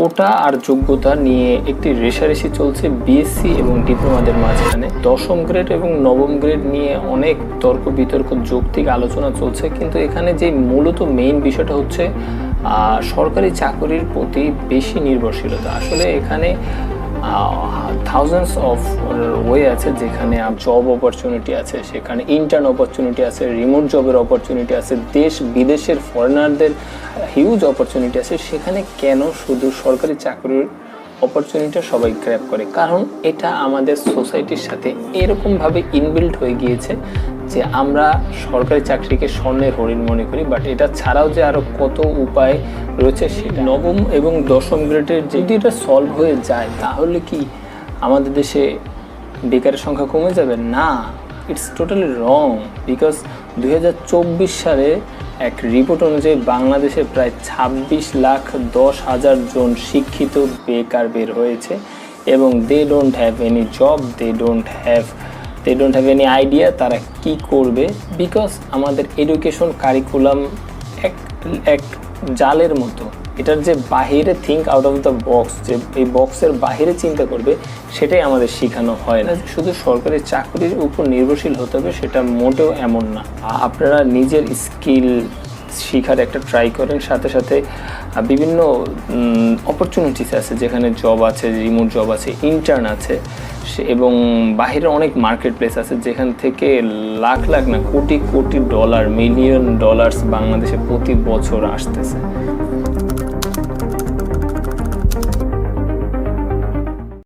কোটা আর যোগ্যতা নিয়ে একটি রেষারেষি চলছে বিএসসি এবং ডিপ্লোমাদের মাঝখানে। 10ম গ্রেড এবং 9ম গ্রেড নিয়ে অনেক তর্ক বিতর্ক যৌক্তিক আলোচনা চলছে, কিন্তু এখানে যে মূলত মেইন বিষয়টা হচ্ছে সরকারি চাকরির প্রতি বেশি নির্ভরশীলতা। আসলে এখানে থাউজেন্ডস অফ ওয়ে আছে যেখানে জব অপরচুনিটি আছে, সেখানে ইন্টার্ন অপরচুনিটি আছে, রিমোট জবের অপরচুনিটি আছে, দেশ বিদেশের ফরেনারদের হিউজ অপরচুনিটি আছে। সেখানে কেন শুধু সরকারি চাকরির অপরচুনিটিটা সবাই গ্র্যাব করে? কারণ এটা আমাদের সোসাইটির সাথে এরকমভাবে ইনবিল্ট হয়ে গিয়েছে যে আমরা সরকারি চাকরিকে স্বর্ণের হরিণ মনে করি। বাট এটা ছাড়াও যে আরও কত উপায় রয়েছে, সেটা 9ম এবং 10ম গ্রেডের যদি এটা সলভ হয়ে যায় তাহলে কি আমাদের দেশে বেকারের সংখ্যা কমে যাবে? না, ইটস টোটালি রং। বিকজ 2024 সালে এক রিপোর্ট অনুযায়ী বাংলাদেশে প্রায় 26,10,000 জন শিক্ষিত বেকার বের হয়েছে এবং they don't have any job, they don't have any idea তারা কি করবে। বিকজ আমাদের এডুকেশন কারিকুলাম এক জালের মতো। এটার যে বাহিরে think out of the box, যে এই বক্সের বাহিরে চিন্তা করবে, সেটাই আমাদের শেখানো হয় না। শুধু সরকারি চাকরির উপর নির্ভরশীল হতে হবে সেটা মোটেও এমন না। আপনারা নিজের স্কিল শেখার একটা ট্রাই করেন, সাথে সাথে বিভিন্ন অপরচুনিটিস আছে যেখানে জব আছে, রিমোট জব আছে, ইন্টার্ন আছে এবং বাহিরে অনেক মার্কেট প্লেস আছে যেখান থেকে লাখ লাখ না crore crore dollar, million dollars বাংলাদেশে প্রতি বছর আসতেছে।